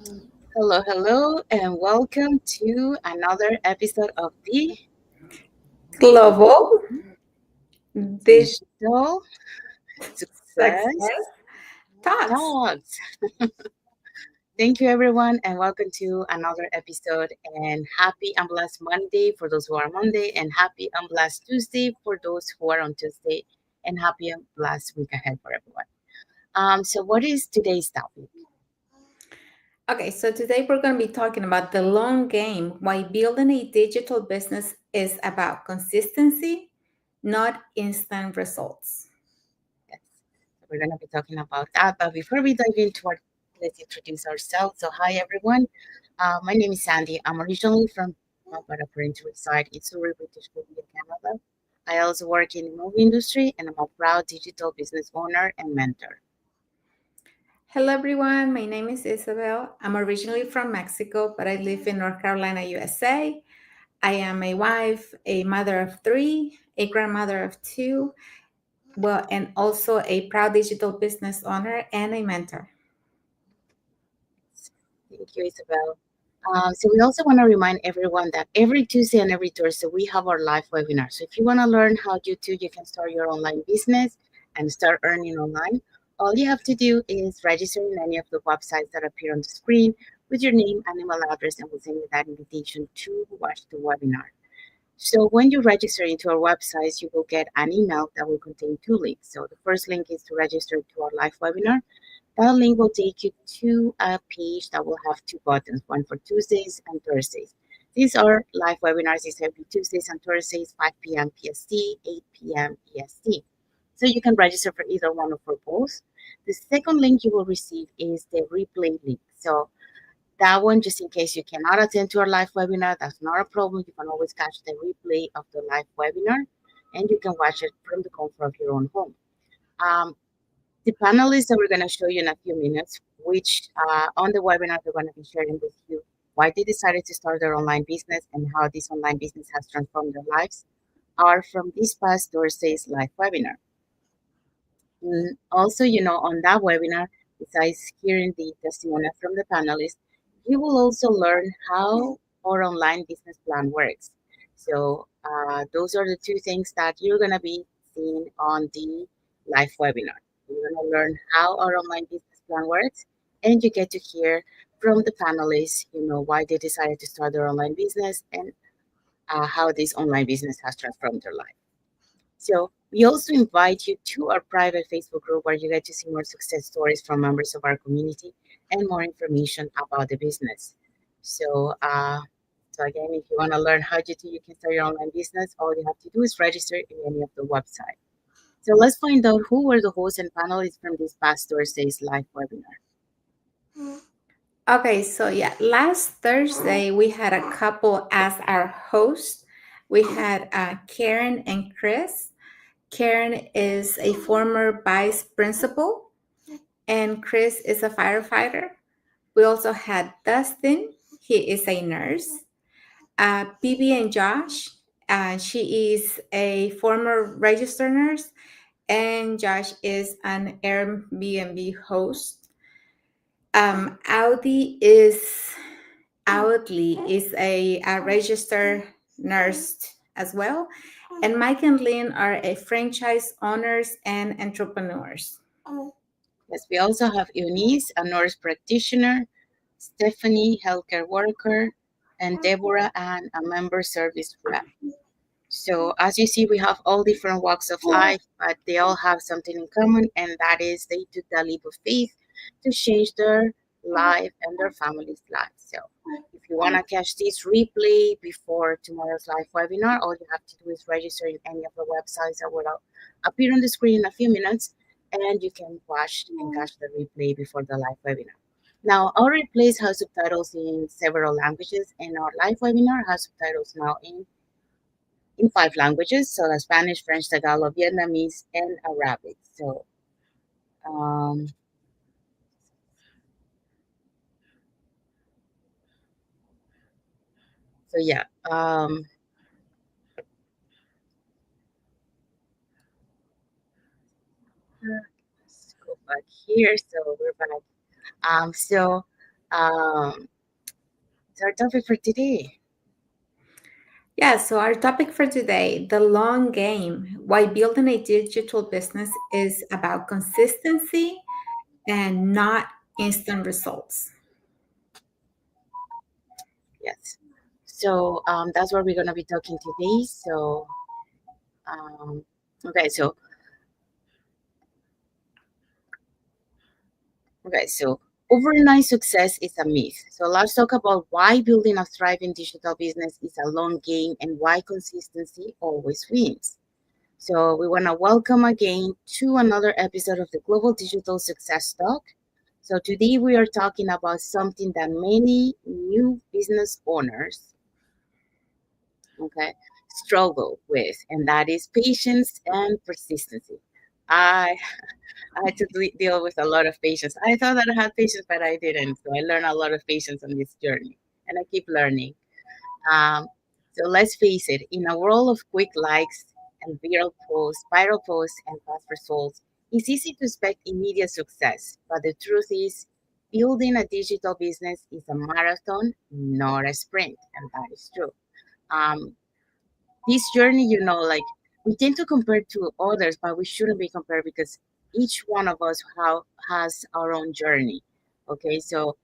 Hello, hello, and welcome to another episode of the Global Digital Digital Success Success Talks. Talks. Thank you, everyone, and welcome to another episode. And happy and blessed Monday for those who are Monday, and happy and blessed Tuesday for those who are on Tuesday, and happy and blessed week ahead for everyone. So what is today's topic? Okay, so today we're going to be talking about the long game, why building a digital business is about consistency, not instant results. Yes, so we're going to be talking about that. But before we dive into our, let's introduce ourselves. So, hi everyone. My name is Sandy. I'm originally from but I currently reside in Surrey, British Columbia, Canada. I also work in the movie industry, and I'm a proud digital business owner and mentor. Hello, everyone. My name is Isabel. I'm originally from Mexico, but I live in North Carolina, USA. I am a wife, a mother of three, a grandmother of two, well, and also a proud digital business owner and a mentor. Thank you, Isabel. So we also want to remind everyone that every Tuesday and every Thursday we have our live webinar. So if you want to learn how you can start your online business and start earning online, all you have to do is register in any of the websites that appear on the screen with your name and email address, and we'll send you that invitation to watch the webinar. So when you register into our websites, you will get an email that will contain two links. So the first link is to register to our live webinar. That link will take you to a page that will have two buttons, one for Tuesdays and Thursdays. These are live webinars. These every Tuesdays and Thursdays, 5 p.m. PST, 8 p.m. EST. So you can register for either one or for both. The second link you will receive is the replay link. So that one, just in case you cannot attend to our live webinar, that's not a problem. You can always catch the replay of the live webinar, and you can watch it from the comfort of your own home. Um, the panelists that we're going to show you in a few minutes, which on the webinar they're going to be sharing with you why they decided to start their online business and how this online business has transformed their lives, are from this past Thursday's live webinar. Also, on that webinar, besides hearing the testimonial from the panelists, you will also learn how our online business plan works. So, those are the two things that you're going to be seeing on the live webinar. You're going to learn how our online business plan works, and you get to hear from the panelists, why they decided to start their online business and how this online business has transformed their life. So we also invite you to our private Facebook group where you get to see more success stories from members of our community and more information about the business. So, so again, if you want to learn how you can start your online business, all you have to do is register in any of the website. So let's find out who were the hosts and panelists from this past Thursday's live webinar. Okay, so yeah, last Thursday we had a couple as our host. We had Karen and Chris. Karen is a former vice principal, and Chris is a firefighter. We also had Dustin. He is a nurse. Bibi and Josh. She is a former registered nurse, and Josh is an Airbnb host. Audi is Audley is a registered nurse as well, and Mike and Lynn are a franchise owners and entrepreneurs. Yes, we also have Eunice, a nurse practitioner, Stephanie, healthcare worker, and Deborah Ann, a member service rep. So as you see, we have all different walks of life, but they all have something in common, and that is they took that leap of faith to change their life and their family's life. So if you want to catch this replay before tomorrow's live webinar, all you have to do is register in any of the websites that will appear on the screen in a few minutes, and you can watch and catch the replay before the live webinar. Now, our replays have subtitles in several languages, and our live webinar has subtitles now in five languages, so Spanish, French, Tagalog, Vietnamese, and Arabic. Um, so yeah. Let's go back here. So we're back. So Um, it's our topic for today. Yeah, so our topic for today, the long game, why building a digital business is about consistency and not instant results. Yes. So that's what we're going to be talking today. So, um, okay, so so overnight success is a myth. So let's talk about why building a thriving digital business is a long game and why consistency always wins. So we want to welcome again to another episode of the Global Digital Success Talk. So today we are talking about something that many new business owners, okay, struggle with, and that is patience and persistency. I I had to deal with a lot of patience. I thought that I had patience, but I didn't. So I learned a lot of patience on this journey, and I keep learning. Um, so let's face it, in a world of quick likes and viral posts, and fast results, it's easy to expect immediate success. But the truth is, building a digital business is a marathon, not a sprint, and that is true. Um, this journey, like we tend to compare to others, but we shouldn't be compared because each one of us has our own journey. Okay, so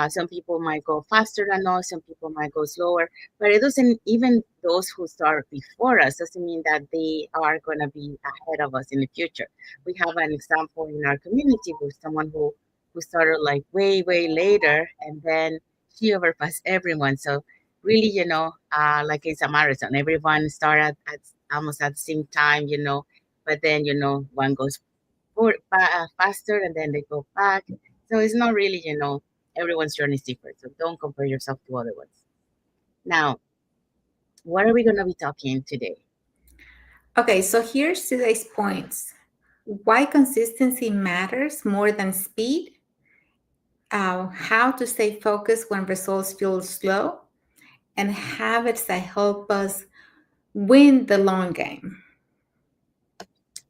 some people might go faster than us, some people might go slower, but it doesn't, even those who start before us doesn't mean that they are going to be ahead of us in the future. We have an example in our community with someone who started like way later, and then she overpassed everyone. So really, like it's a marathon. Everyone started at almost at the same time, but then, one goes faster and then they go back. So it's not really, everyone's journey is different. So don't compare yourself to other ones. Now, what are we going to be talking today? Okay, so here's today's points. Why consistency matters more than speed, how to stay focused when results feel slow, and habits that help us win the long game.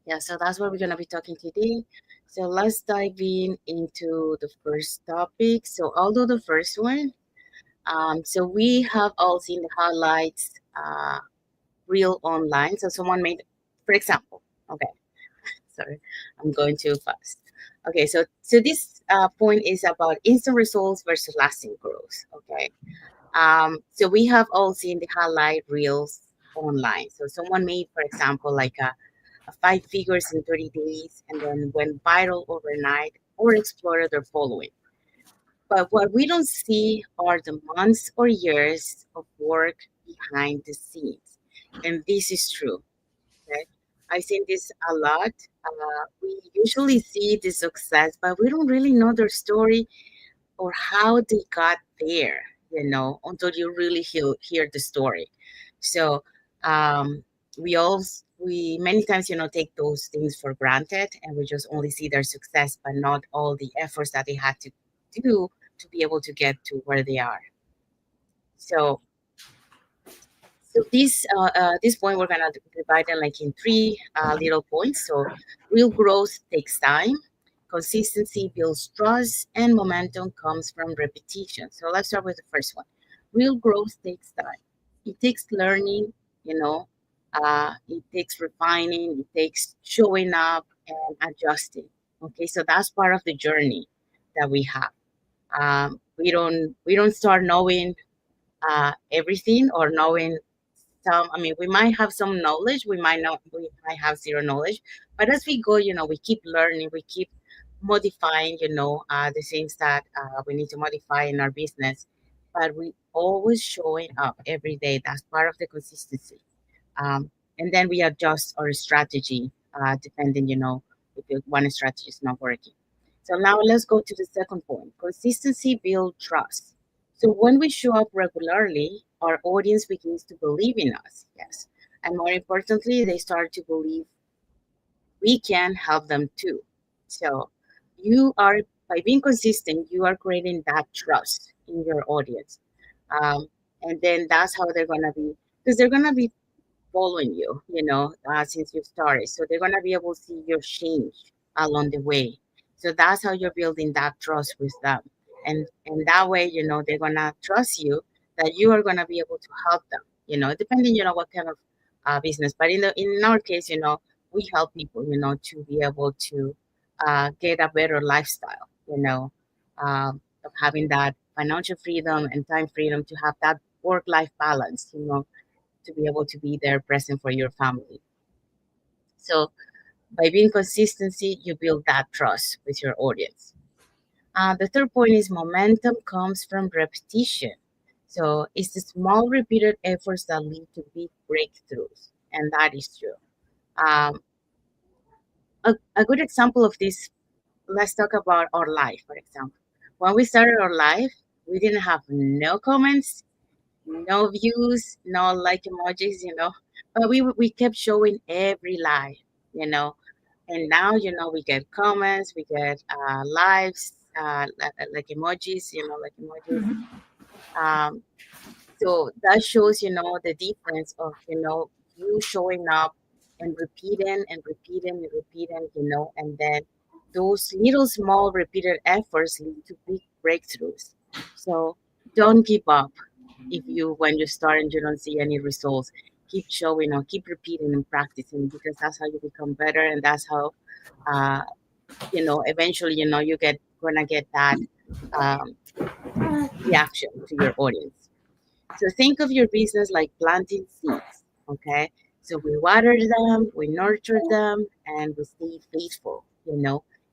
Yeah, so that's what we're going to be talking today. So let's dive in into the first topic. So I'll do the first one. So we have all seen the highlights real online. So someone made, for example, okay, sorry, I'm going too fast. Okay, so this point is about instant results versus lasting growth. Okay, so we have all seen the highlight reels online. So someone made, for example, like a 5 figures in 30 days and then went viral overnight or exploded their following. But what we don't see are the months or years of work behind the scenes. And this is true. Okay. I've seen this a lot. We usually see the success, but we don't really know their story or how they got there, until you really hear the story. So we many times, take those things for granted and we just only see their success, but not all the efforts that they had to do to be able to get to where they are. So this point we're gonna divide it like in three little points. So real growth takes time, consistency builds trust, and momentum comes from repetition. So let's start with the first one. Real growth takes time. It takes learning, it takes refining, it takes showing up and adjusting. Okay, so that's part of the journey that we have. We don't start knowing everything or knowing some. I mean, we might have some knowledge, we might have zero knowledge, but as we go, we keep learning, we keep modifying, the things that we need to modify in our business, but we always showing up every day. That's part of the consistency. um, and then we adjust our strategy, depending, if one strategy is not working. So now let's go to the second point. Consistency builds trust. So when we show up regularly, our audience begins to believe in us. Yes. And more importantly, they start to believe we can help them too. So you are, by being consistent, you are creating that trust in your audience. Um, and then that's how they're going to be, because they're going to be following you, since you started. So they're going to be able to see your change along the way. So that's how you're building that trust with them. And that way, they're gonna trust you that you are gonna be able to help them. Depending, what kind of business. But in our case, we help people, to be able to get a better lifestyle. Of having that financial freedom and time freedom to have that work-life balance. To be able to be there present for your family. So by being consistency, you build that trust with your audience. The third point is momentum comes from repetition. So it's the small repeated efforts that lead to big breakthroughs. And that is true. Um, a good example of this, let's talk about our life, for example. When we started our life, we didn't have no comments, no views, no like emojis, but we kept showing every live, you know. And now, we get comments, we get lives, like emojis, like emojis. Mhm. Um, so that shows, the difference of, you showing up and repeating and repeating, and then those little small repeated efforts lead to big breakthroughs. So don't give up if when you start and you don't see any results. Keep showing up, keep repeating and practicing, because that's how you become better, and that's how uh, eventually, you gonna get that um, reaction to your audience. So think of your business like planting seeds, okay? So we water them, we nurture them, and we stay faithful,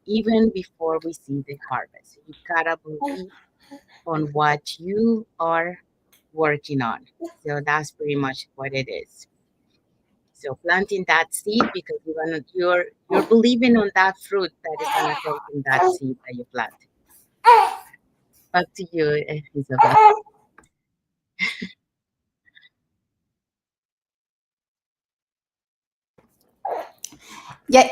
even before we see the harvest. So you gotta believe on what you are working on. So that's pretty much what it is. So planting that seed, because you're believing on that fruit that is gonna come from that seed that you planted. Back to you, Isabel. Yeah,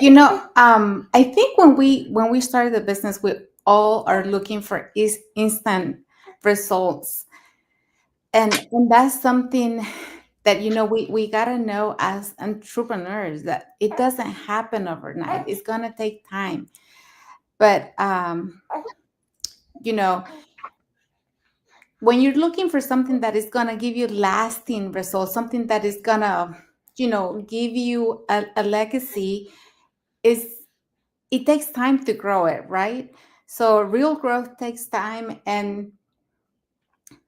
I think when we started the business, we all are looking for instant results, and that's something that we gotta know as entrepreneurs, that it doesn't happen overnight. It's gonna take time, but you know when you're looking for something that is gonna give you lasting results, something that is gonna give you a legacy, is it takes time to grow it, right? So real growth takes time, and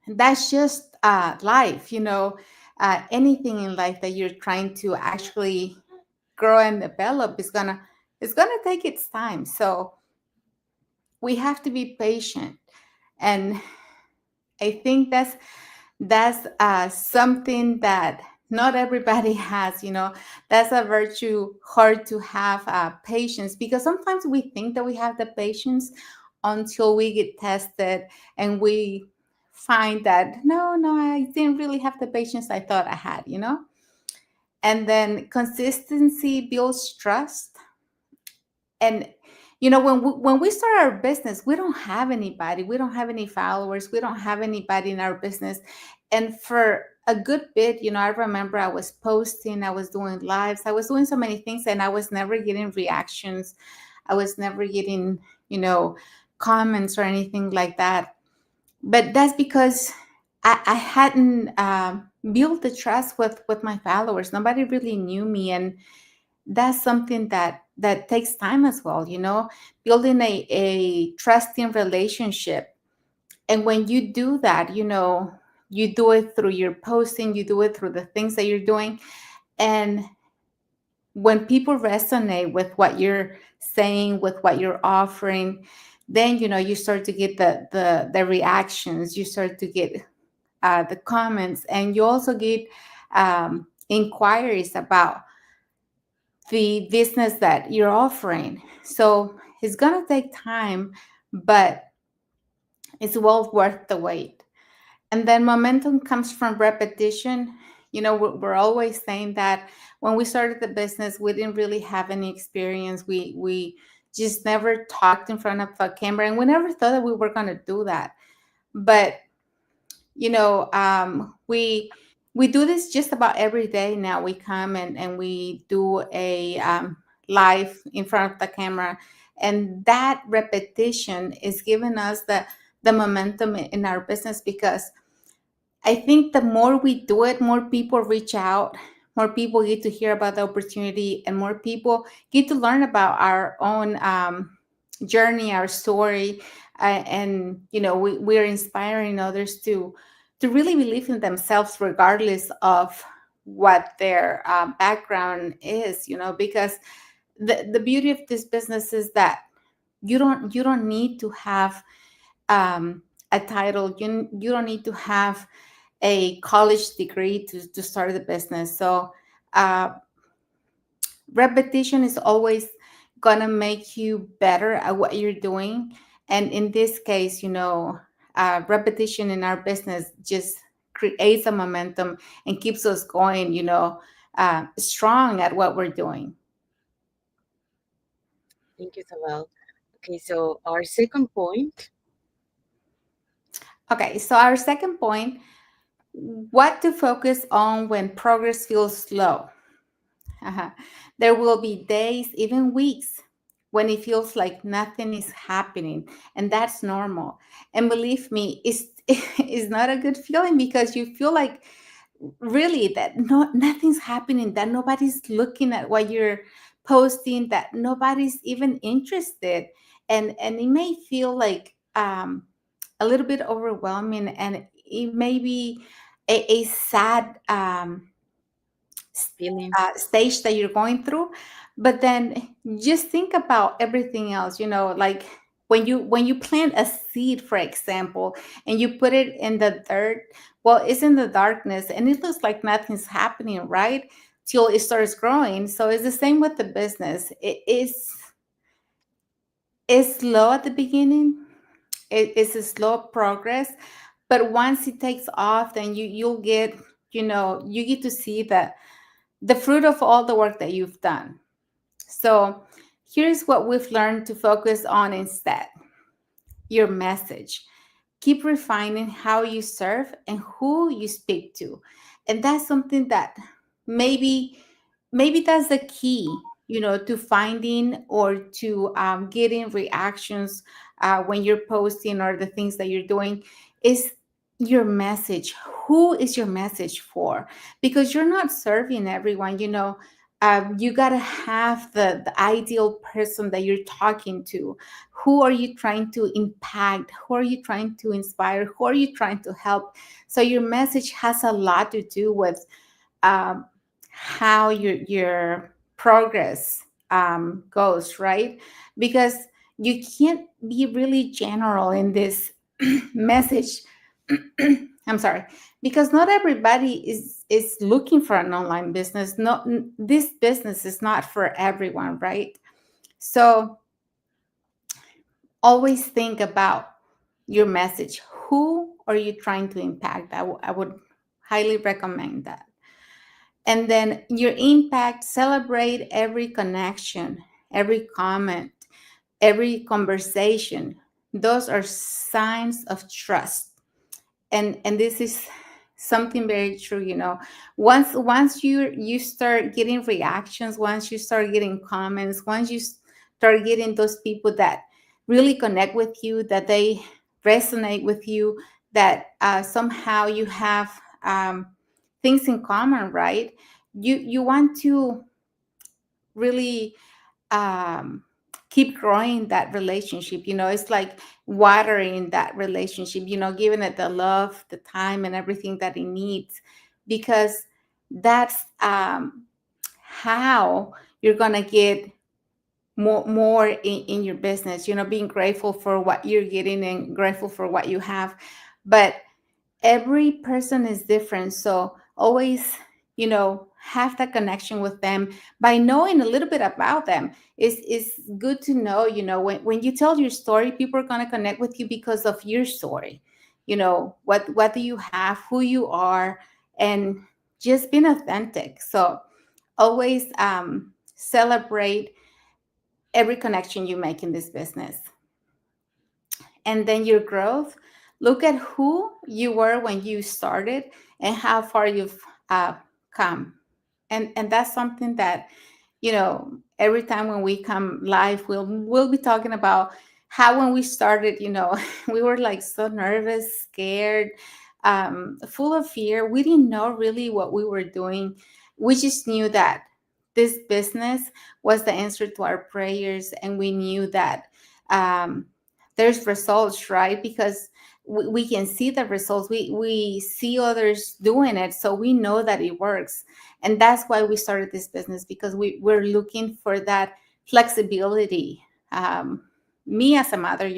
that's just life. Anything in life that you're trying to actually grow and develop is gonna take its time. So we have to be patient, and I think that's something that not everybody has. That's a virtue, hard to have patience, because sometimes we think that we have the patience until we get tested and we find that no, I didn't really have the patience I thought I had. And then consistency builds trust. And when we start our business, we don't have anybody, we don't have any followers, we don't have anybody in our business. And for a good bit, I remember I was posting, I was doing lives, I was doing so many things, and I was never getting reactions. I was never getting comments or anything like that. But that's because I hadn't built the trust with my followers. Nobody really knew me, and that's something that takes time as well. Building a trusting relationship. And when you do that, you do it through your posting, you do it through the things that you're doing. And when people resonate with what you're saying, with what you're offering, then you start to get the reactions, you start to get the comments, and you also get inquiries about the business that you're offering. So it's going to take time, but it's well worth the wait. And then momentum comes from repetition. We're always saying that when we started the business, we didn't really have any experience. We just never talked in front of a camera, and we never thought that we were going to do that. But we do this just about every day now. We come and we do a live in front of the camera, and that repetition is giving us the momentum in our business, because I think the more we do it, more people reach out, more people get to hear about the opportunity, and more people get to learn about our own journey, our story, and we're inspiring others to really believe in themselves, regardless of what their background is. Because the beauty of this business is that you don't need to have a title. You don't need to have a college degree to start the business. So uh, repetition is always gonna make you better at what you're doing. And in this case, repetition in our business just creates a momentum and keeps us going, strong at what we're doing. Thank you, Isabel. Okay, so our second point. Okay, so our second point: what to focus on when progress feels slow. Uh-huh. There will be days, even weeks, when it feels like nothing is happening, and that's normal. And believe me, it's not a good feeling, because you feel like really that nothing's happening, that nobody's looking at what you're posting, that nobody's even interested, and it may feel like a little bit overwhelming, and it may be a sad Feeling. stage that you're going through. But then just think about everything else, like when you plant a seed, for example, and you put it in the dirt. Well, it's in the darkness and it looks like nothing's happening, right, till it starts growing. So it's the same with the business. It's slow at the beginning. It's a slow progress, but once it takes off, then you'll get, you get to see the fruit of all the work that you've done. So here's what we've learned to focus on instead: your message. Keep refining how you serve and who you speak to. And that's something that maybe that's the key, to finding or to getting reactions when you're posting or the things that you're doing, is your message. Who is your message for? Because you're not serving everyone. You got to have the ideal person that you're talking to. Who are you trying to impact? Who are you trying to inspire? Who are you trying to help? So your message has a lot to do with um, how your progress goes, right? Because you can't be really general in this message. I'm sorry, because not everybody is looking for an online business. Not This business is not for everyone, right? So always think about your message. Who are you trying to impact? I would highly recommend that. And then your impact: celebrate every connection, every comment, every conversation. Those are signs of trust. And this is something very true. Once you start getting reactions, once you start getting comments, once you start getting those people that really connect with you, that they resonate with you, that somehow you have things in common, right? You want to really um, keep growing that relationship. It's like watering that relationship, giving it the love, the time, and everything that it needs, because that's how you're gonna get more in your business. Being grateful for what you're getting and grateful for what you have. But every person is different, so always have that connection with them by knowing a little bit about them. Is good to know. When you tell your story, people are going to connect with you because of your story. What do you have, who you are, and just being authentic. So always celebrate every connection you make in this business. And then your growth: look at who you were when you started and how far you've come. And that's something that every time when we come live, we'll be talking about how when we started, we were like so nervous, scared, full of fear. We didn't know really what we were doing. We just knew that this business was the answer to our prayers, and we knew that um, there's results, right? Because we can see the results. We see others doing it, so we know that it works. And that's why we started this business, because we're looking for that flexibility. Me as a mother,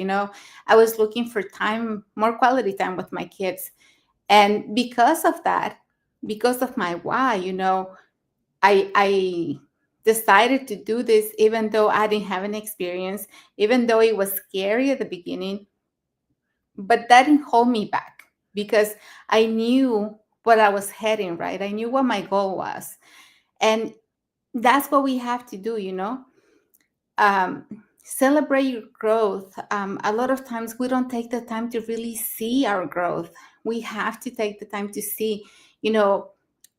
I was looking for time, more quality time with my kids. And because of that, because of my why, I decided to do this even though I didn't have an experience, even though it was scary at the beginning, but that didn't hold me back, because I knew what I was heading, right? I knew what my goal was. And that's what we have to do, celebrate your growth. A lot of times we don't take the time to really see our growth. We have to take the time to see, you know,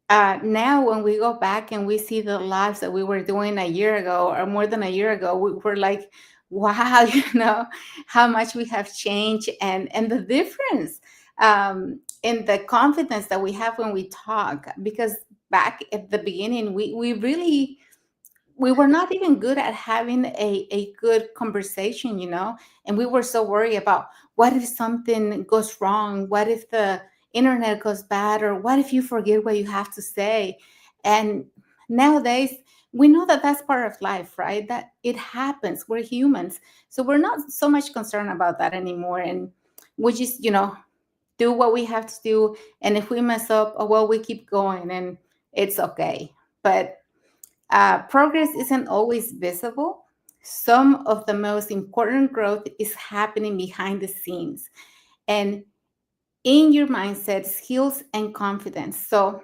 now when we go back and we see the lives that we were doing a year ago or more than a year ago, we're like, wow, how much we have changed, and the difference in the confidence that we have when we talk. Because back at the beginning, we were not even good at having a good conversation, and we were so worried about what if something goes wrong, what if the internet goes bad, or what if you forget what you have to say. And nowadays we know that that's part of life, right? That it happens, we're humans, so we're not so much concerned about that anymore. And we just do what we have to do, and if we mess up, oh well, we keep going, and it's okay. But progress isn't always visible. Some of the most important growth is happening behind the scenes and in your mindset, skills, and confidence. So,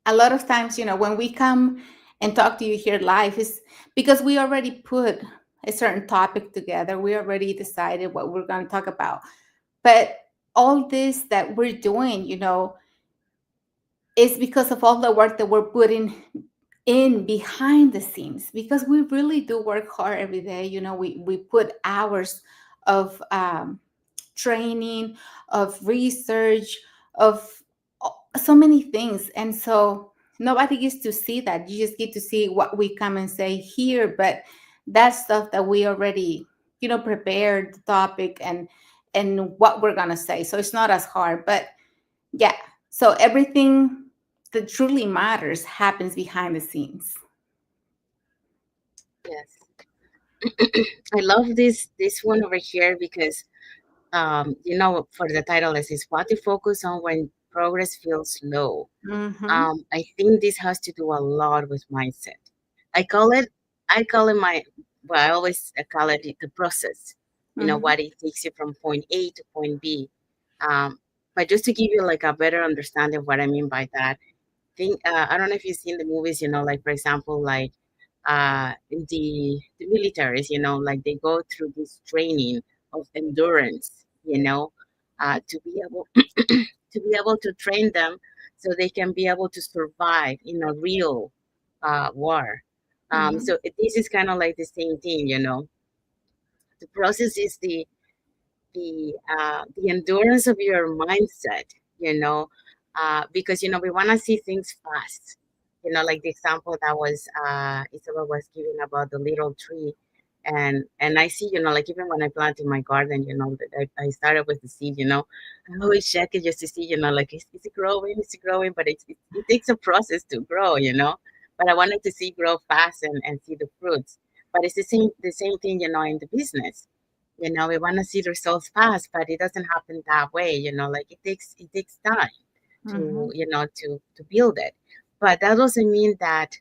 a lot of times, when we come and talk to you here live, is because we already put a certain topic together. We already decided what we're going to talk about. But all this that we're doing, is because of all the work that we're putting in behind the scenes, because we really do work hard every day. We put hours of training, of research, of so many things. And so nobody gets to see that. You just get to see what we come and say here, but that's stuff that we already prepared the topic and what we're gonna say, so it's not as hard. But yeah, so everything that truly matters happens behind the scenes. Yes. I love this one over here because for the title it says what to focus on when progress feels slow. Mm-hmm. I think this has to do a lot with mindset. I call it I call it my well, I always call it the process. Mm-hmm. What it takes you from point A to point B. Um, but just to give you like a better understanding of what I mean by that, I don't know if you've seen the movies, like for example, like the militaries, like they go through this training of endurance, to be able to be able to train them so they can be able to survive in a real war. Mm-hmm. This is kind of like the same thing. The process is the endurance of your mindset, you know, because we want to see things fast. Like the example that was Isabel was giving about the little tree, and I see, like even when I plant in my garden, that I started with the seed. I always check it just to see, like is it growing? Is it growing? But it takes a process to grow, But I wanted to see grow fast and see the fruits. But it's the same thing, in the business. We want to see the results fast, but it doesn't happen that way. Like it takes time Mm-hmm. to build it. But that doesn't mean that,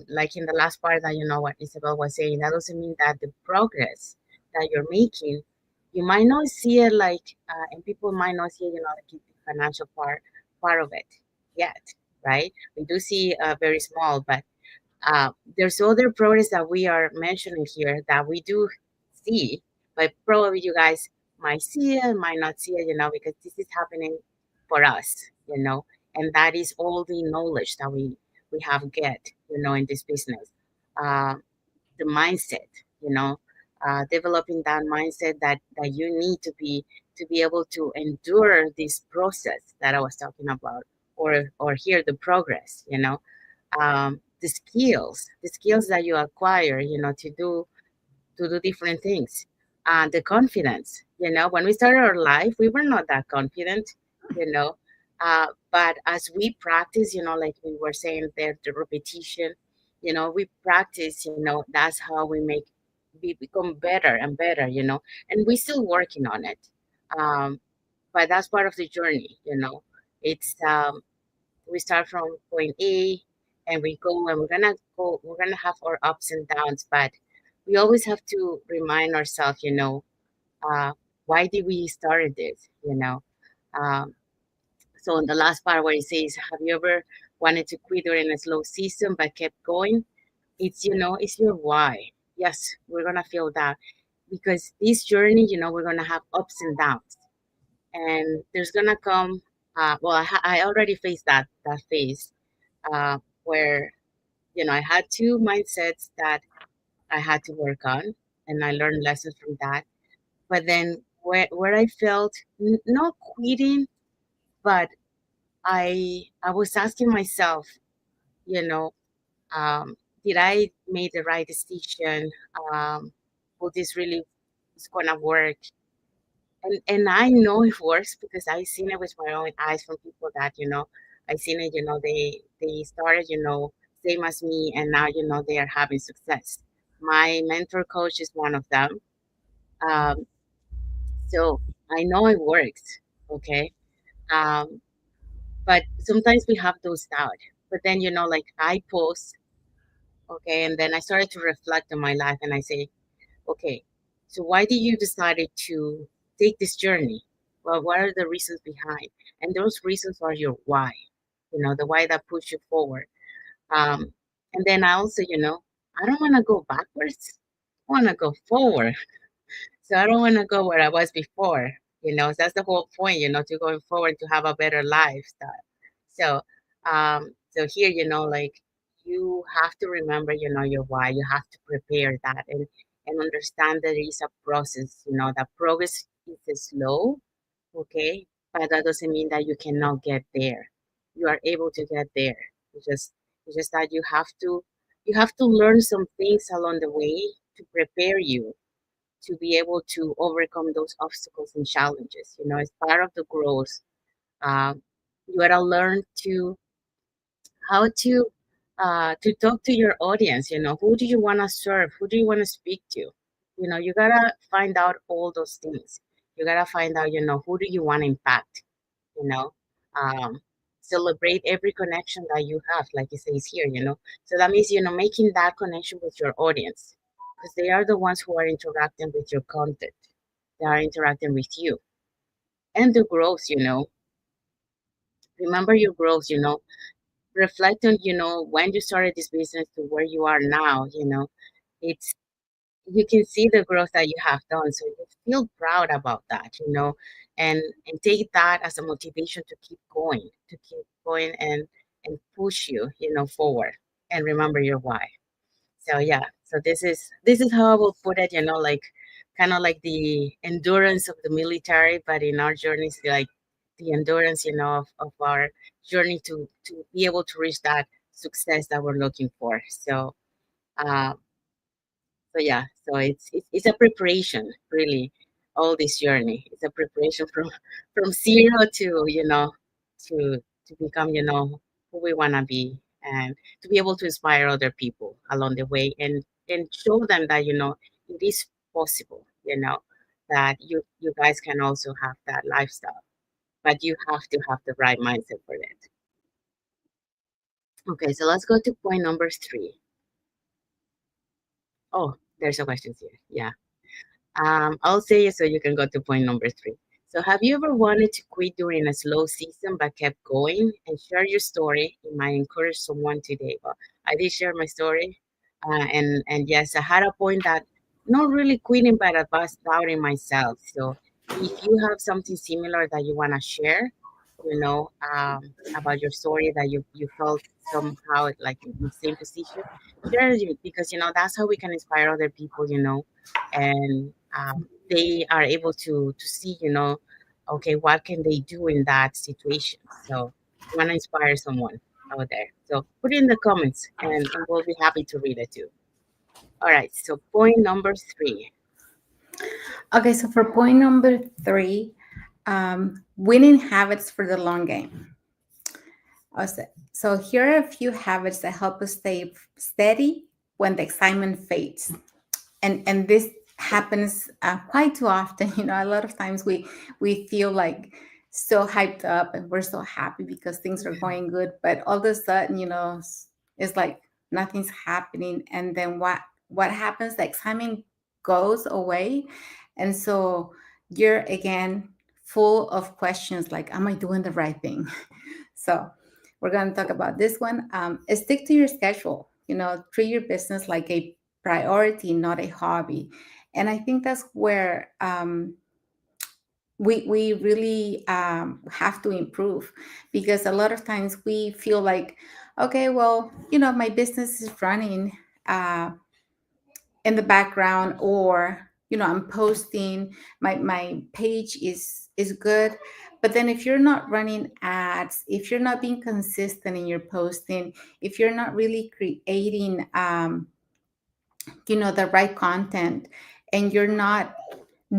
like in the last part that what Isabel was saying, that doesn't mean that the progress that you're making, you might not see it like, and people might not see, like the financial part of it yet, right? We do see very small, but there's other progress that we are mentioning here that we do see, but probably you guys might see it, might not see it, because this is happening for us, and that is all the knowledge that we have get, in this business. Uh, the mindset, you know, developing that mindset that you need to be able to endure this process that I was talking about, or hear the progress, the skills that you acquire, to do different things. The confidence, when we started our life, we were not that confident, you know. But as we practice, like we were saying there, the repetition, we practice, that's how we become better and better, and we're still working on it. Um, but that's part of the journey. It's we start from point A and we go and we're gonna have our ups and downs, but we always have to remind ourselves, uh, why did we started this, Um, so in the last part where it says, have you ever wanted to quit during a slow season but kept going? It's your why. Yes, we're gonna feel that because this journey, we're gonna have ups and downs, and there's gonna come. Well, I already faced that phase where I had two mindsets that I had to work on, and I learned lessons from that. But then where I felt not quitting, but I was asking myself, you know, did I make the right decision? Will this really is gonna work? And I know it works because I seen it with my own eyes from people that I seen it. They started same as me, and now they are having success. My mentor coach is one of them. Um, so I know it works. Okay. Um, but sometimes we have those doubts. But then like I pause. Okay, and then I started to reflect on my life, and I say, okay, so why did you decided to take this journey? Well, what are the reasons behind? And those reasons are your why, the why that push you forward. Um, and then I also, I don't want to go backwards. I want to go forward. So I don't want to go where I was before. So that's the whole point, to going forward to have a better lifestyle. So, so here, like you have to remember, your why. You have to prepare that and understand that it is a process. That progress is slow, okay, but that doesn't mean that you cannot get there. You are able to get there. It's just that you have to learn some things along the way to prepare you to be able to overcome those obstacles and challenges. It's part of the growth. Um, you gotta learn how to talk to your audience. Who do you want to serve? Who do you want to speak to? You gotta find out all those things. You gotta find out, who do you want to impact? You know, um, Celebrate every connection that you have, like it says here. So that means making that connection with your audience because they are the ones who are interacting with your content. They are interacting with you and the growth. Remember your growth. Reflect on when you started this business to where you are now. It's you can see the growth that you have done, so you feel proud about that. And take that as a motivation to keep going and push you forward, and remember your why. So yeah, so this is how I will put it, like kind of like the endurance of the military, but in our journeys, like the endurance, of our journey to be able to reach that success that we're looking for. Uh, so yeah, so it's a preparation, really. All this journey, it's a preparation from zero to to become who we want to be, and to be able to inspire other people along the way, and show them that it is possible. That you guys can also have that lifestyle, but you have to have the right mindset for it. Okay, so let's go to point number 3. Oh, there's a question here. Yeah. I'll say it so you can go to point number 3. So, have you ever wanted to quit during a slow season but kept going? And share your story. It might encourage someone today. Well, I did share my story, and yes, I had a point that not really quitting, but I was doubting myself. So, if you have something similar that you want to share, about your story that you felt somehow like in the same position. Share it because that's how we can inspire other people, and they are able to see, okay, what can they do in that situation. So you want to inspire someone out there. So put it in the comments, and we'll be happy to read it too. All right. So point number 3. Okay, so for point number 3, winning habits for the long game. So here are a few habits that help us stay steady when the excitement fades. And this happens quite too often. A lot of times we feel like so hyped up and we're so happy because things are going good, but all of a sudden, it's like nothing's happening. And then what happens? The excitement goes away, and so you're again full of questions like, am I doing the right thing? So we're going to talk about this one. Stick to your schedule. Treat your business like a priority, not a hobby. And I think that's where we really have to improve, because a lot of times we feel like, okay, well, my business is running in the background, or I'm posting, my page is good. But then if you're not running ads, if you're not being consistent in your posting, if you're not really creating the right content, and you're not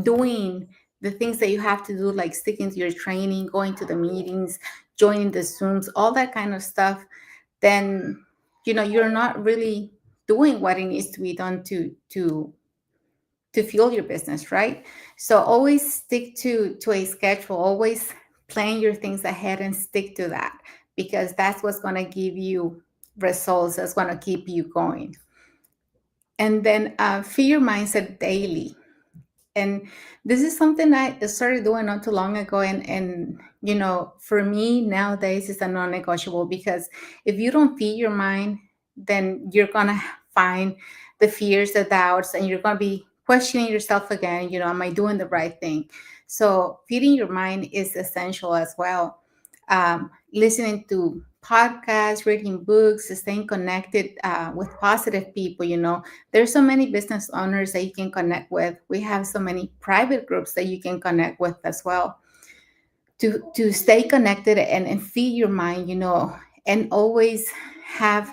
doing the things that you have to do, like sticking to your training, going to the meetings, joining the Zooms, all that kind of stuff, then you're not really doing what it needs to be done to fuel your business, right? So always stick to a schedule. Always plan your things ahead and stick to that, because that's what's going to give you results. That's going to keep you going. And then feed your mindset daily. And this is something I started doing not too long ago. And for me nowadays, it's a non-negotiable, because if you don't feed your mind, then you're going to find the fears, the doubts, and you're going to be questioning yourself again. Am I doing the right thing? So feeding your mind is essential as well. Listening to podcasts, reading books, staying connected with positive people. There's so many business owners that you can connect with. We have so many private groups that you can connect with as well, to stay connected and feed your mind, and always have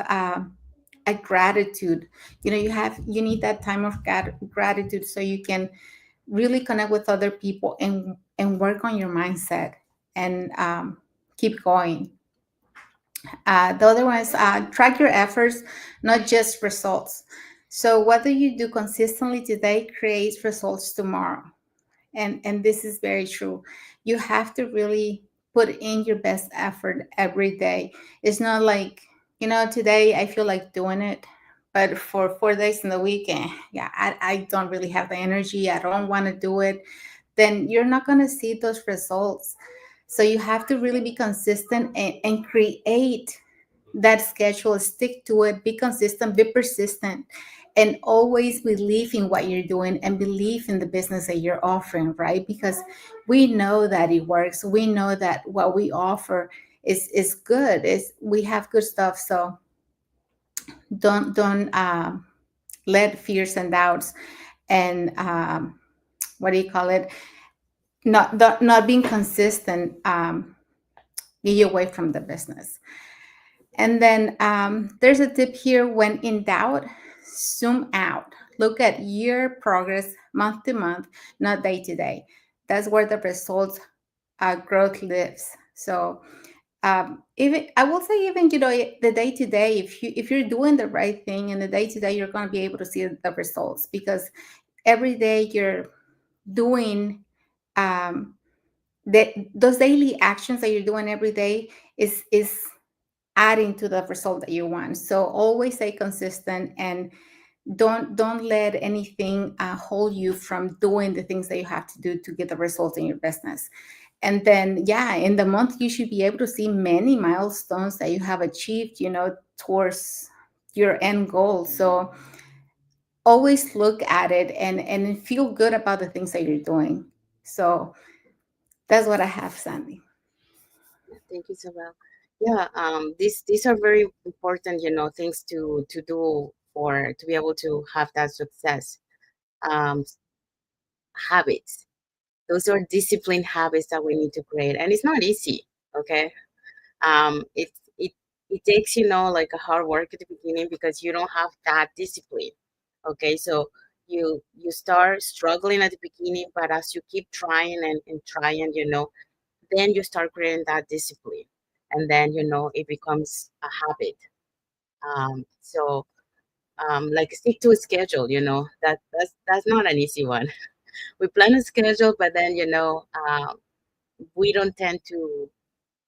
a gratitude. You need that time of gratitude, so you can really connect with other people and work on your mindset, and keep going. The other one is track your efforts, not just results. So what do you do consistently today creates results tomorrow. And this is very true. You have to really put in your best effort every day. It's not like, today I feel like doing it, but for 4 days in the weekend, yeah, I don't really have the energy. I don't want to do it. Then you're not going to see those results. So you have to really be consistent and create that schedule, stick to it, be consistent, be persistent, and always believe in what you're doing and believe in the business that you're offering, right? Because we know that it works. We know that what we offer is good. We have good stuff. So don't let fears and doubts and what do you call it? Not being consistent get you away from the business. And then there's a tip here: when in doubt, zoom out. Look at year progress, month to month, not day to day. That's where the results growth lives. So even I will say, even the day to day, if you're doing the right thing in the day to day, you're going to be able to see the results, because every day you're doing those daily actions that you're doing every day is adding to the result that you want. So always stay consistent, and don't let anything hold you from doing the things that you have to do to get the results in your business. And then, yeah, in the month you should be able to see many milestones that you have achieved, towards your end goal. So always look at it and feel good about the things that you're doing. So that's what I have, Sandy. Thank you, Isabel. Yeah, these are very important, things to do for to be able to have that success. Um, Habits. Those are discipline habits that we need to create, and it's not easy. Okay, it it it takes like a hard work at the beginning because you don't have that discipline. Okay, so you start struggling at the beginning, but as you keep trying and trying, then you start creating that discipline, and then it becomes a habit. Like stick to a schedule. That's not an easy one. We plan a schedule, but then we don't tend to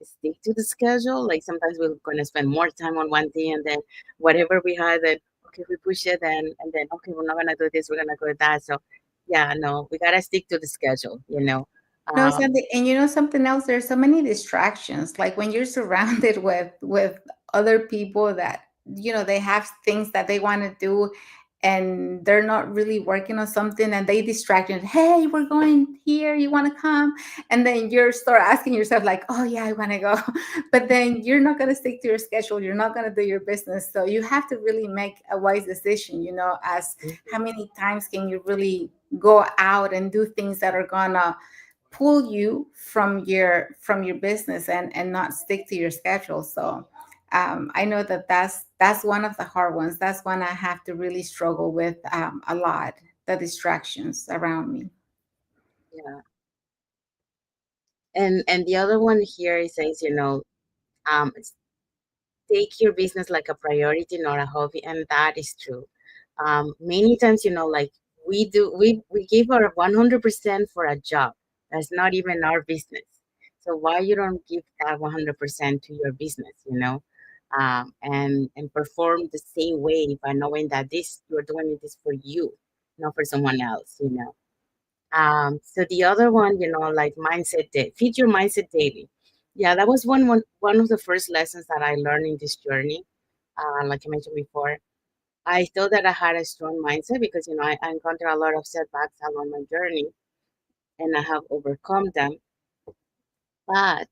stick to the schedule. Like sometimes we're gonna spend more time on one thing, and then whatever we had, then okay, we push it, and then okay, we're not gonna do this, we're gonna go with that. So yeah, no, we gotta stick to the schedule. No, Um, something, and you know something else. There's so many distractions. Like when you're surrounded with other people that they have things that they want to do, and they're not really working on something, and they distract you. Hey, we're going here. You want to come? And then you start asking yourself like, oh yeah, I want to go, but then you're not going to stick to your schedule. You're not going to do your business. So you have to really make a wise decision. As how many times can you really go out and do things that are gonna pull you from your business and not stick to your schedule. So I know that that's one of the hard ones. That's one I have to really struggle with a lot, the distractions around me. yeah, and the other one here it says, take your business like a priority, not a hobby, and that is true. Many times, like we give our 100% for a job that's not even our business. So why you don't give that 100% to your business, and perform the same way by knowing that this you're doing this for you, not for someone else. So the other one, like feed your mindset daily. Yeah, that was one of the first lessons that I learned in this journey. Like I mentioned before, I thought that I had a strong mindset because I encountered a lot of setbacks along my journey, and I have overcome them. But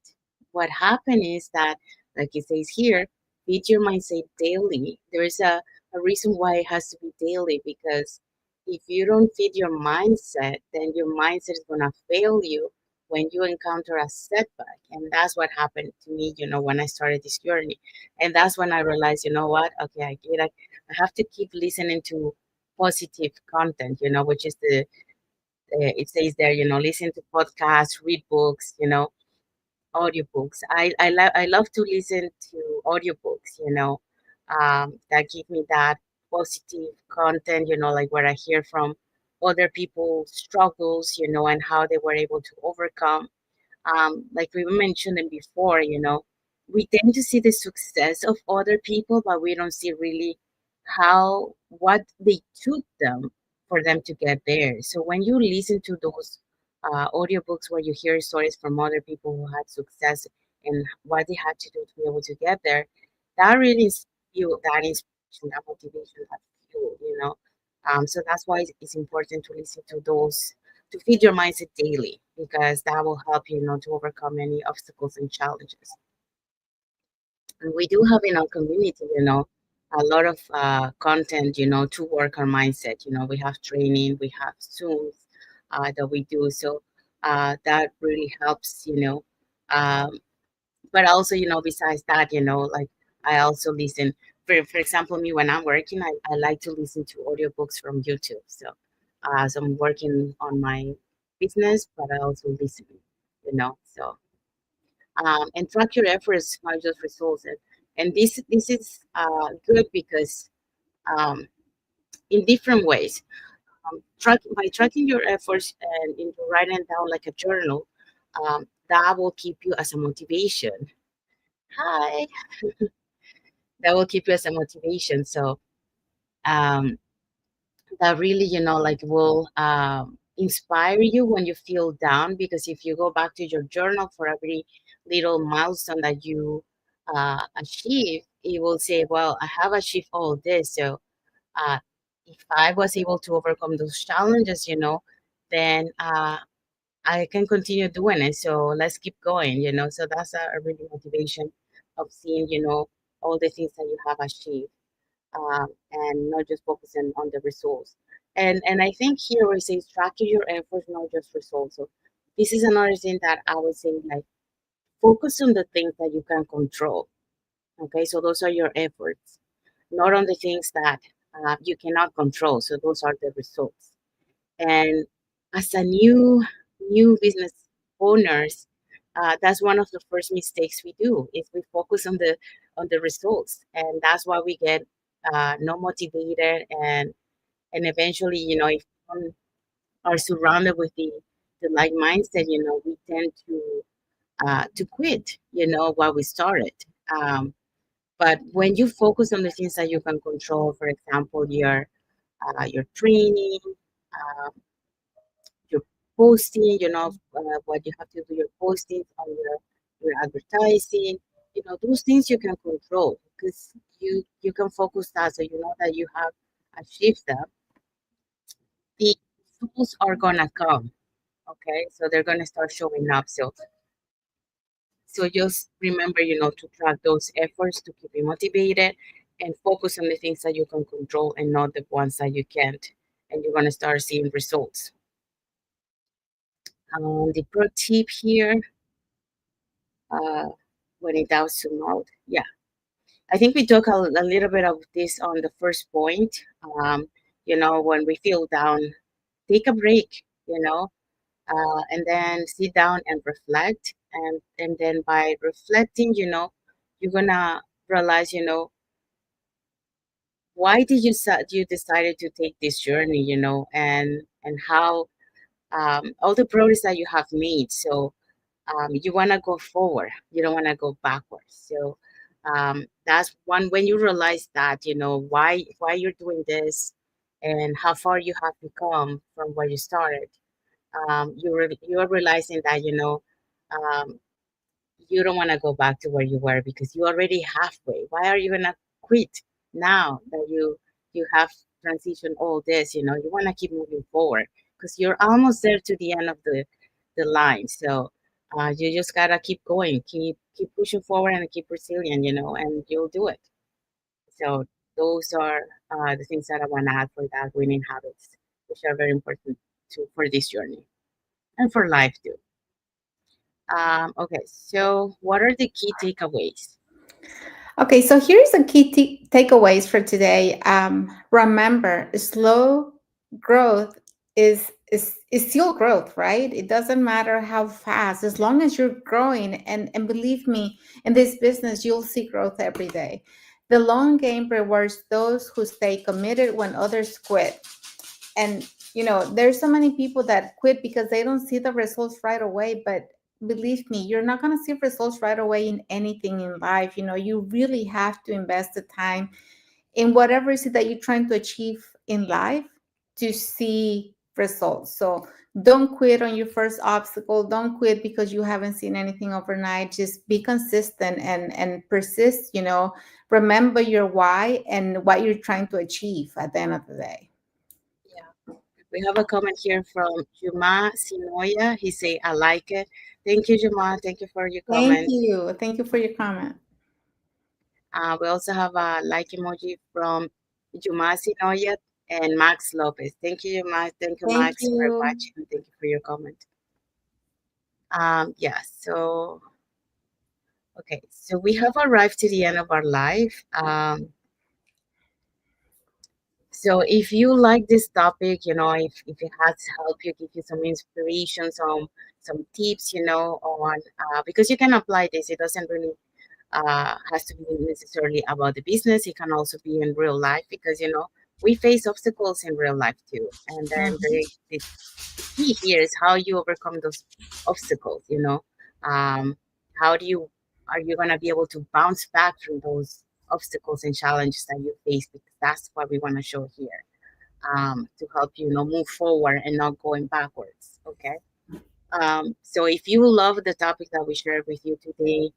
what happened is that, like it says here, feed your mindset daily. There's a reason why it has to be daily because if you don't feed your mindset, then your mindset is going to fail you when you encounter a setback. And that's what happened to me, when I started this journey. And that's when I realized, you know what? Okay, I get it. I have to keep listening to positive content, which is it says there, listen to podcasts, read books, audiobooks. I love to listen to audiobooks, that give me that positive content, like where I hear from other people's struggles, and how they were able to overcome. Like we mentioned it before, we tend to see the success of other people, but we don't see really what they took them for them to get there. So when you listen to those audiobooks where you hear stories from other people who had success and what they had to do to be able to get there, that really is you that inspiration, that motivation, that fuel. So that's why it's important to listen to those to feed your mindset daily because that will help you, to overcome any obstacles and challenges. And we do have in our community, a lot of content, to work our mindset. We have training, we have Zooms that we do. So that really helps, but also, besides that, like I also listen. For example, me when I'm working, I like to listen to audiobooks from YouTube. So I'm working on my business, but I also listen, So and track your efforts, not just results. And this is good because um, in different ways, by tracking your efforts and into writing down like a journal, that will keep you as a motivation. Hi, that will keep you as a motivation. So um, that really, like will inspire you when you feel down. Because if you go back to your journal for every little milestone that you achieve, it will say, well, I have achieved all this. So uh, if I was able to overcome those challenges, then I can continue doing it. So let's keep going, you know. So that's a really motivation of seeing, you know, all the things that you have achieved, and not just focusing on the results. And I think here we say tracking your efforts, not just results. So this is another thing that I would say, like, focus on the things that you can control. Okay, so those are your efforts, not on the things that you cannot control. So those are the results. And as a new business owners, that's one of the first mistakes we do is we focus on the results, and that's why we get not motivated, and eventually, you know, if we are surrounded with the like mindset, you know, we tend to quit, you know, what we started. Um, but when you focus on the things that you can control, for example, your training, uh, your posting, you know, what you have to do, your postings on your advertising, you know, those things you can control because you can focus that, so you know that you have achieved them. The tools are gonna come, okay? So they're gonna start showing up. So just remember, you know, to track those efforts to keep you motivated and focus on the things that you can control and not the ones that you can't. And you're gonna start seeing results. The pro tip here, uh, when it does zoom out, yeah. I think we talk a little bit of this on the first point. Um, you know, when we feel down, take a break, you know, and then sit down and reflect. And then by reflecting, you know, you're gonna realize, you know, why did you decided to take this journey, you know, and how all the progress that you have made. So you want to go forward, you don't want to go backwards. So that's one, when you realize that, you know, why you're doing this and how far you have become from where you started. You're realizing that, you know, um, you don't want to go back to where you were because you're already halfway. Why are you gonna quit now that you have transitioned all this? You know, you want to keep moving forward because you're almost there to the end of the line. So you just gotta keep going, keep pushing forward, and keep resilient. You know, and you'll do it. So those are the things that I want to add for that winning habits, which are very important to for this journey and for life too. Okay, so what are the key takeaways? Okay, so here's the key takeaways for today. Remember, slow growth is still growth, right? It doesn't matter how fast, as long as you're growing. And believe me, in this business, you'll see growth every day. The long game rewards those who stay committed when others quit. And there's so many people that quit because they don't see the results right away. But believe me, you're not going to see results right away in anything in life. You really have to invest the time in whatever is it that you're trying to achieve in life to see results. So don't quit on your first obstacle. Don't quit because you haven't seen anything overnight. Just be consistent and persist. Remember your why and what you're trying to achieve at the end of the day. Yeah, we have a comment here from Juma Sinoya. He say, I like it. Thank you, Juma. Thank you for your Thank comment. you. Thank you for your comment. We also have a like emoji from Juma Sinoya and Max Lopez. Thank you, Juma. Thank you, Thank Max, for you. watching. Thank you for your comment. Yeah, so okay, so we have arrived to the end of our life. So if you like this topic, you know, if it has helped you, give you some inspiration, some tips, you know, on because you can apply this. It doesn't really has to be necessarily about the business. It can also be in real life because you know we face obstacles in real life too. And then Mhm. the key here is how you overcome those obstacles. You know, how do you are you gonna be able to bounce back from those obstacles and challenges that you face? Because that's what we want to show here, to help you, you know, move forward and not going backwards. Okay. So if you love the topic that we shared with you today,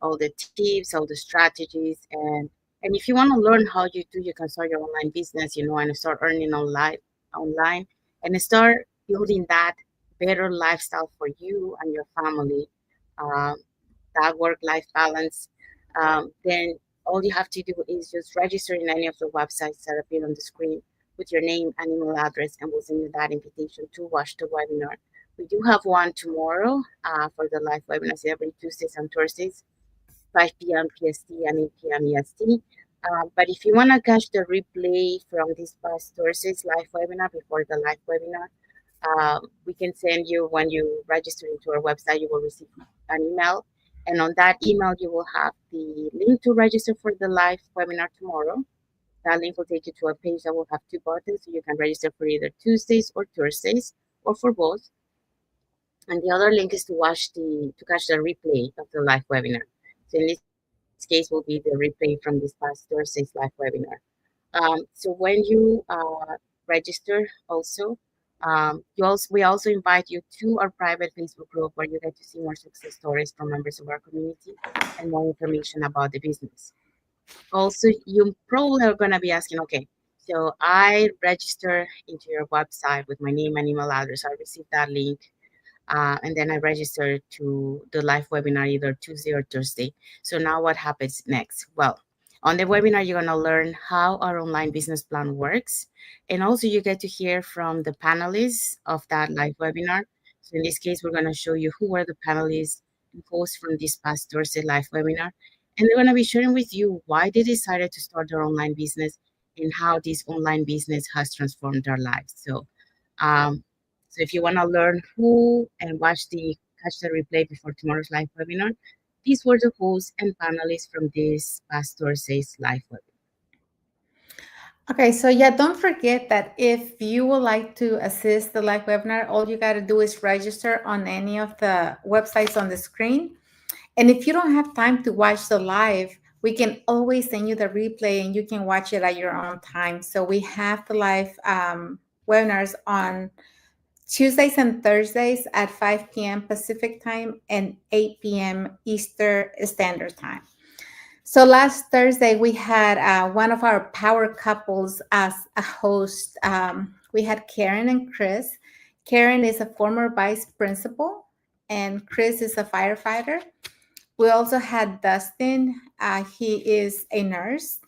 all the tips, all the strategies, and if you want to learn how you can start your online business, you know, and start earning online, and start building that better lifestyle for you and your family, um, that work-life balance, then all you have to do is just register in any of the websites that appear on the screen with your name and email address, and we'll send you that invitation to watch the webinar. We do have one tomorrow for the live webinars every Tuesdays and Thursdays, 5 p.m. PST and 8 p.m. EST. But if you want to catch the replay from this past Thursday's live webinar before the live webinar, we can send you, when you register into our website, you will receive an email. And on that email, you will have the link to register for the live webinar tomorrow. That link will take you to a page that will have two buttons, so you can register for either Tuesdays or Thursdays, or for both. And the other link is to catch the replay of the live webinar. So in this case, will be the replay from this past Thursday's live webinar. So when you register, also, we also invite you to our private Facebook group, where you get to see more success stories from members of our community and more information about the business. Also, you probably are going to be asking, okay, so I register into your website with my name and email address. I received that link, and then I registered to the live webinar either Tuesday or Thursday. So now what happens next? Well, on the webinar, you're going to learn how our online business plan works. And also you get to hear from the panelists of that live webinar. So in this case, we're going to show you who were the panelists and hosts from this past Thursday live webinar. And they're going to be sharing with you why they decided to start their online business and how this online business has transformed their lives. Um, so if you want to learn who and catch the replay before tomorrow's live webinar, these were the hosts and panelists from this past Thursday's live webinar. Okay, so yeah, don't forget that if you would like to assist the live webinar, all you got to do is register on any of the websites on the screen. And if you don't have time to watch the live, we can always send you the replay and you can watch it at your own time. So we have the live webinars on Tuesdays and Thursdays at 5 p.m. Pacific time and 8 p.m. Eastern Standard Time. So last Thursday, we had one of our power couples as a host. We had Karen and Chris. Karen is a former vice principal, and Chris is a firefighter. We also had Dustin. He is a nurse.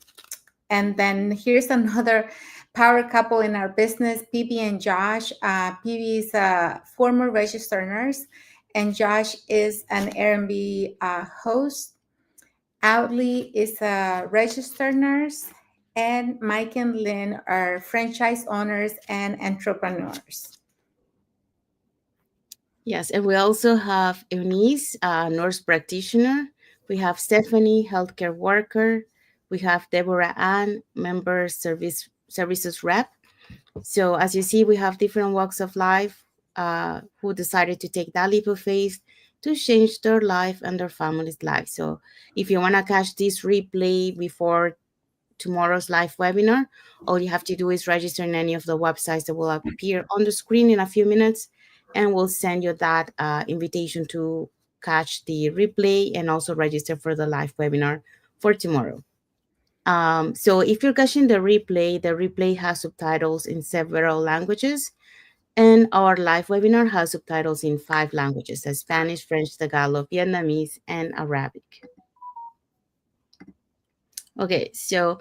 And then here's another power couple in our business, Phoebe and Josh. Phoebe is a former registered nurse, and Josh is an Airbnb host. Outly is a registered nurse, and Mike and Lynn are franchise owners and entrepreneurs. Yes, and we also have Eunice, nurse practitioner. We have Stephanie, healthcare worker. We have Deborah Ann, member services rep. So as you see, we have different walks of life who decided to take that leap of faith to change their life and their family's life. So if you want to catch this replay before tomorrow's live webinar, all you have to do is register in any of the websites that will appear on the screen in a few minutes, and we'll send you that invitation to catch the replay and also register for the live webinar for tomorrow. So if you're catching the replay has subtitles in several languages, and our live webinar has subtitles in 5 languages: Spanish, French, Tagalog, Vietnamese, and Arabic. Okay, so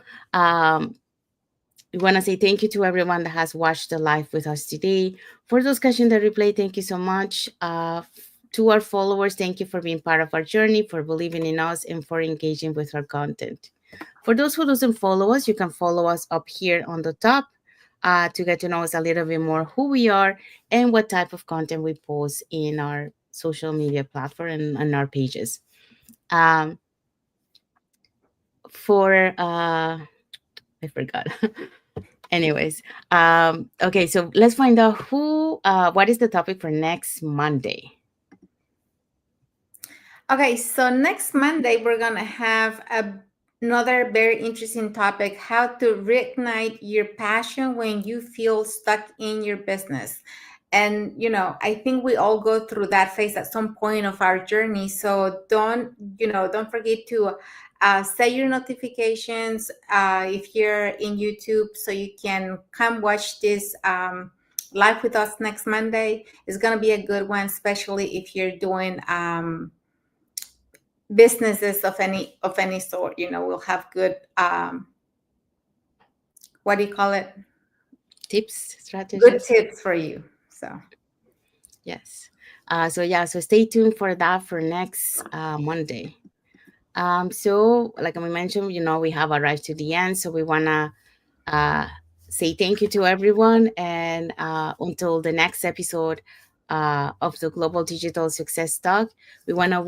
we want to say thank you to everyone that has watched the live with us today. For those catching the replay, thank you so much. To our followers, thank you for being part of our journey, for believing in us, and for engaging with our content. For those who doesn't follow us, you can follow us up here on the top to get to know us a little bit more, who we are, and what type of content we post in our social media platform and our pages. I forgot. Anyways, okay, so let's find out what is the topic for next Monday. Okay, so next Monday, we're going to have another very interesting topic: how to reignite your passion when you feel stuck in your business. And, I think we all go through that phase at some point of our journey. So don't forget to set your notifications if you're in YouTube, so you can come watch this live with us next Monday. It's going to be a good one, especially if you're doing businesses of any sort. We'll have good what do you call it? Tips, Good strategies. tips for you. So Yes. So stay tuned for that for next Monday. So like we mentioned, we have arrived to the end, so we wanna uh, say thank you to everyone, and until the next episode of the Global Digital Success Talk, we wanna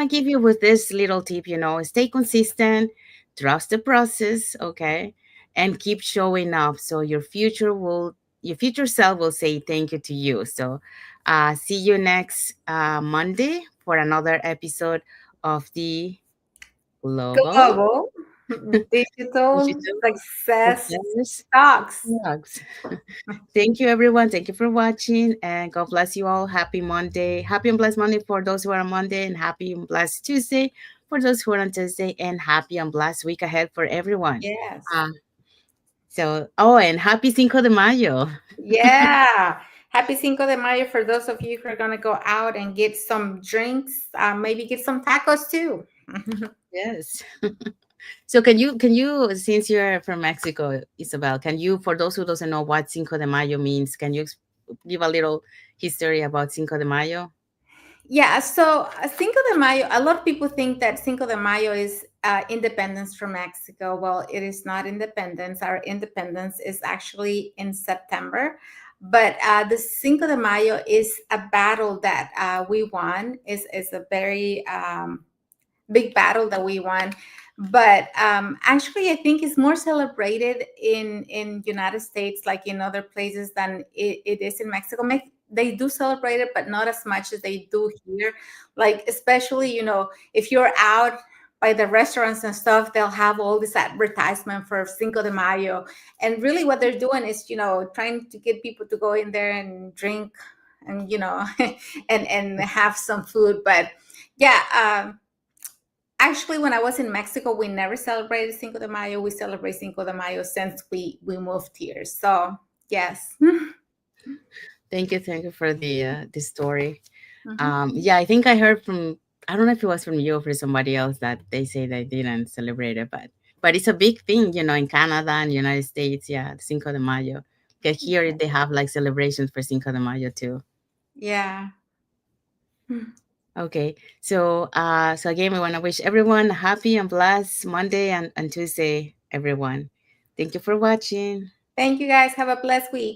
give you with this little tip. Stay consistent, trust the process, okay, and keep showing up. So your future self will say thank you to you. So, see you next Monday for another episode of the Global global digital Digital success Success talks. Talks. Thank you, everyone. Thank you for watching, and God bless you all. Happy Monday. Happy and blessed Monday for those who are on Monday, and happy and blessed Tuesday for those who are on Tuesday, and happy and blessed week ahead for everyone. Yes. Uh, and happy Cinco de Mayo. Yeah. Happy Cinco de Mayo for those of you who are going to go out and get some drinks, maybe get some tacos too. Yes. So can you since you're from Mexico, Isabel, can you, for those who doesn't know what Cinco de Mayo means, can you give a little history about Cinco de Mayo? Yeah, so Cinco de Mayo, a lot of people think that Cinco de Mayo is independence from Mexico. Well, it is not independence. Our independence is actually in September. But the Cinco de Mayo is a battle that we won, is a very big battle that we won. But actually, I think it's more celebrated in United States, like in other places, than it is in Mexico. They do celebrate it, but not as much as they do here. Like especially, if you're out by the restaurants and stuff, they'll have all this advertisement for Cinco de Mayo, and really what they're doing is, trying to get people to go in there and drink, and and have some food. But yeah. Actually, when I was in Mexico, we never celebrated Cinco de Mayo. We celebrate Cinco de Mayo since we moved here. So yes. Thank you for the story. Mhm. Yeah, I think I heard from, I don't know if it was from you or from somebody else, that they say they didn't celebrate it, but it's a big thing, in Canada and United States. Yeah, Cinco de Mayo. Because here they have like celebrations for Cinco de Mayo too. Yeah. Okay, so again, we want to wish everyone a happy and blessed Monday and Tuesday, everyone. Thank you for watching. Thank you guys. Have a blessed week.